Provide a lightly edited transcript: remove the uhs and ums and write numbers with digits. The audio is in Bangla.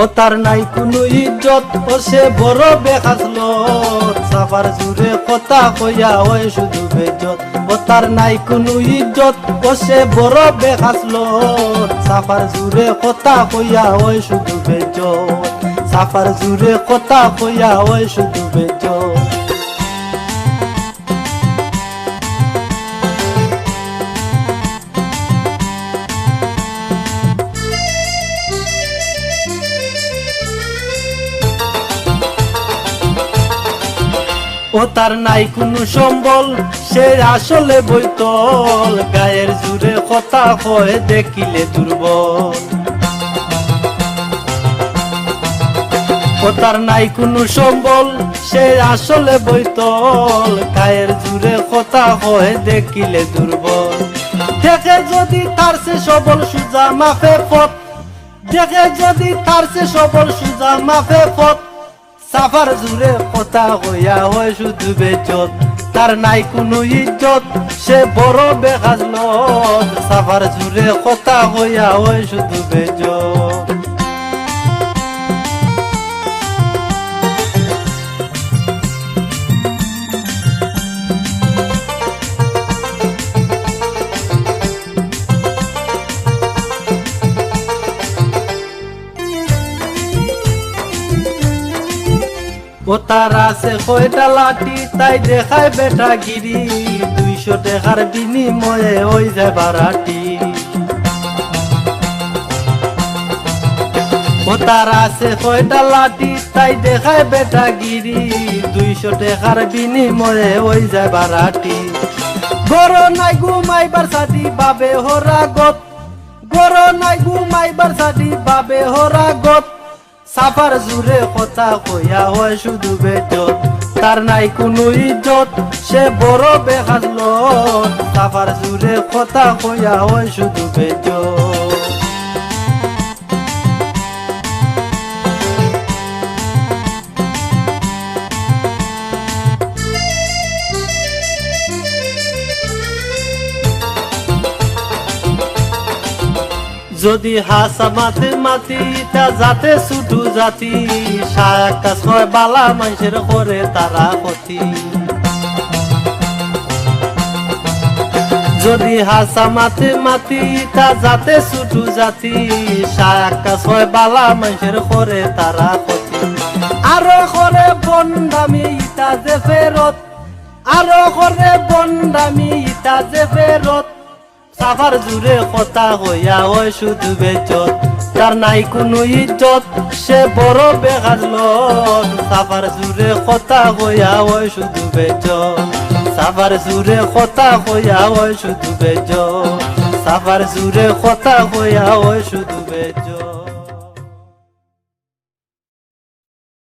ও তার নাই কোনো ইজ্জত, ও সে বড় বেখাসলো, সাফার জুড়ে কথা কইয়া হয় শুধু বেজত। ও তার নাই কোনো ইজ্জত, ও সে বড় বেখাসলো, সাফার জুড়ে কথা কইয়া হয় শুধু বেজত। সাফার জুড়ে কথা কইয়া হয় শুধু বেজত। ও তার নাই কোনো সম্বল, সে আসলে বৈতল, গায়ের জুড়ে কথা কয় দেখিলে দুর্বল। ও তার নাই কোনো সম্বল, সে আসলে বৈতল, গায়ের জুড়ে কথা কয় দেখিলে দুর্বল। দেখে যদি তার সে সবল সুজা মাফে পথ, দেখে যদি তার সে সবল সুজা মাফে পথ, সাফার জুড়ে কথা কইয়া হয় শুধু বেজত। তার নাই কোনো ইজ্জত, সে বড় বেখাজলো, সাফার জুড়ে কথা কইয়া হয় শুধু বেজত। ও তার আছে কয়টা লাঠি, তাই দেখায় বেটা গিরি, 200 টাকার বিনিময়ে ওই যায় বারাটি। ও তার আছে কয়টা লাঠি, তাই দেখায় বেটা গিরি, 200 টাকার বিনিময়ে ওই যায় বারাটি। গরো নাই ঘুমাইবার সাথী বাবে হরাগত, গরো নাই ঘুমাইবার সাথী বাবে হরাগত, সাফার জুড়ে কথা কইয়া হয় শুধু বেজত। তার নাই কোনো ইজ্জত, সে বড় বেখাজলো, সাফার জুড়ে কথা কইয়া হয় শুধু বেজত। যদি হাসা মাতে মাতি তা যাতে ছুটু জাতি, সাকাশ হয় বালা মানুষের করে তারা ক্ষতি। যদি হাসা মাতে মাতি তা যাতে ছুটু জাতি, সাকাশ হয় বালা মানুষের করে তারা ক্ষতি। আরো করে বন্ডামি ইটা যে ফেরত, আরো করে বন্ডামি ইটা যে ফেরত, সাফার জুড়ে কথা হইয়া হয় শুধু বেজত। তার নাই কোনো ইজ্জত, সে বড় বেখাজলো, সাফার জুড়ে কথা হইয়া হয় শুধু বেজত। সাফার জুড়ে কথা হইয়া হয় শুধু বেজত। সাফার জুড়ে কথা হইয়া হয় শুধু বেজত।